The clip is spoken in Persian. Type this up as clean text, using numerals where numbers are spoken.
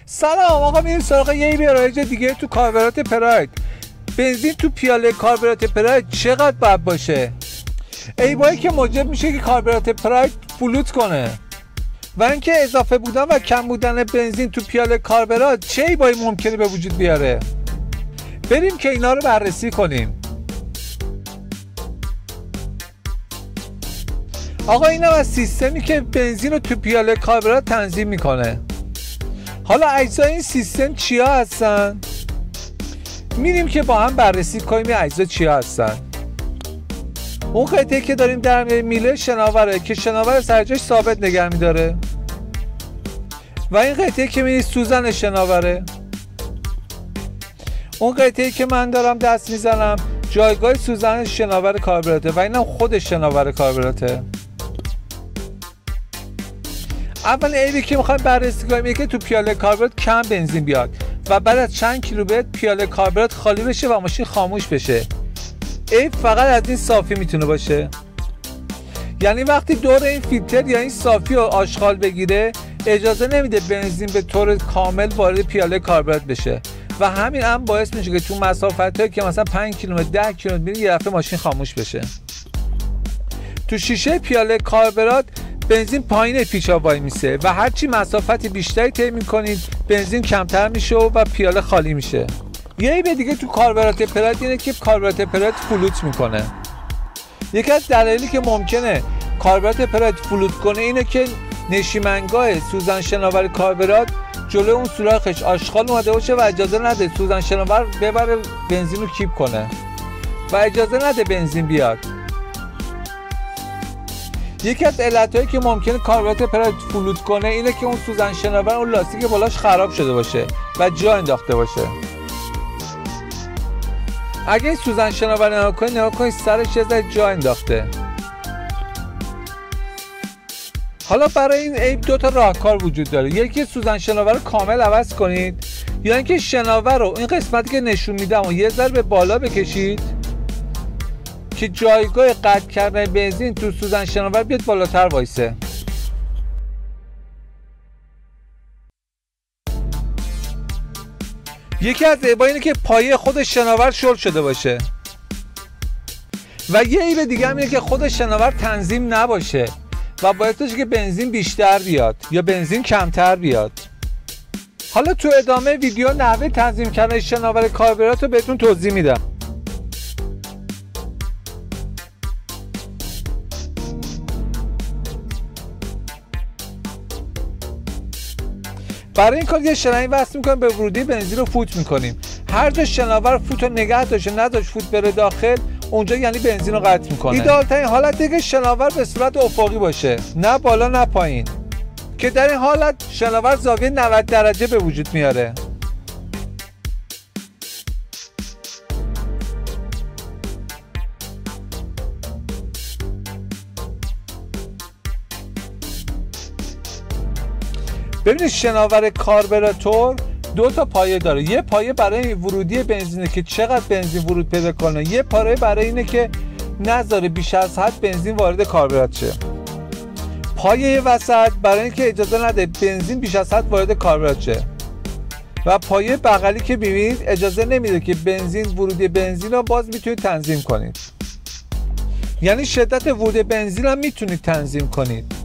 سلام آقا، میریم سراغ یه بیارایج دیگه تو کاربرات پراید. بنزین تو پیاله کاربرات پراید چقدر باید باشه؟ عیبایی که موجب میشه که کاربرات پراید فلوت کنه و اینکه اضافه بودن و کم بودن بنزین تو پیاله کاربرات چه عیبایی ممکنه به وجود بیاره. بریم که اینا رو بررسی کنیم. آقا اینم از سیستمی که بنزین رو تو پیاله کاربرات تنظیم میکنه. حالا اجزای این سیستم چیا هستن؟ میریم که با هم بررسی کنیم این اجزا چیا هستن. اون قطعه که داریم در میله شناوره که شناور سرجاش ثابت نگه میداره و این قطعه که میبینید سوزن شناوره. اون قطعه که من دارم دست میزنم جایگاه سوزن شناور کاربراته و اینم خود شناور کاربراته. اول عیبی که میخوایم بررسی کنیم اینه که تو پیاله کاربرات کم بنزین بیاد و بعد از چند کیلومتر پیاله کاربرات خالی بشه و ماشین خاموش بشه. عیب فقط از این صافی میتونه باشه، یعنی وقتی دور این فیلتر یا این صافی رو آشغال بگیره اجازه نمیده بنزین به طور کامل وارد پیاله کاربرات بشه و همین هم باعث میشه که تو مسافتایی که مثلا 5 کیلومتر 10 کیلومتر میره یه دفعه ماشین خاموش بشه. تو شیشه پیاله کاربرات بنزین پایین پیچا وای میسه و هرچی مسافت بیشتری طی میکنید بنزین کمتر میشه و پیاله خالی میشه. یه عیب دیگه تو کاربرات پراید اینه که کاربرات پراید فلوت میکنه. یکی از دلایلی که ممکنه کاربرات پراید فلوت کنه اینه که نشیمنگاه سوزن شناور کاربرات جلوی اون سوراخش آشغال اومده باشه و اجازه نده سوزن شناور ببره بنزین رو کیپ کنه و اجازه نده بنزین بیاد. یکی از علتایی که ممکنه کاربرات پراید فلوت کنه اینه که اون سوزن شناور اون لاستیک بالاش خراب شده باشه و جا انداخته باشه. اگه این سوزن شناور نگاه کنید سرش یه ذره جا انداخته. حالا برای این عیب دو تا راهکار وجود داره. یکی سوزن شناور رو کامل عوض کنید یا اینکه شناور رو این قسمتی که نشون میدم و یه ذره به بالا بکشید که جایگاه قطع کردن بنزین تو سوزن شناور بیاد بالاتر وایسه. یکی از عیبا اینه که پایه خود شناور شل شده باشه و یه عیب دیگه هم اینه که خود شناور تنظیم نباشه و باعث بشه که بنزین بیشتر بیاد یا بنزین کمتر بیاد. حالا تو ادامه ویدیو نحوه تنظیم کردن شناور کاربرات رو بهتون توضیح میدم. برای این کار یه شنایی وصل میکنیم به ورودی بنزین رو فوت میکنیم. هر جا شناور فوت رو نگه داشته نذاش فوت بره داخل اونجا یعنی بنزین رو قطع میکنه. ایدئال ترین حالت دیگه شناور به صورت افقی باشه، نه بالا نه پایین، که در این حالت شناور زاویه 90 درجه به وجود میاره. ببینید شناور کاربراتور دو تا پایه داره. یه پایه برای ورودی بنزینه که چقدر بنزین ورود پیدا کنه، یه پایه برای اینه که نذاره بیش از حد بنزین وارد کاربرات شه. پایه وسط برای اینکه اجازه نده بنزین بیش از حد وارد کاربرات شه و پایه بغلی که ببینید اجازه نمیده که بنزین ورودی بنزین رو باز میتونید تنظیم کنید، یعنی شدت ورود بنزین هم میتونید تنظیم کنید.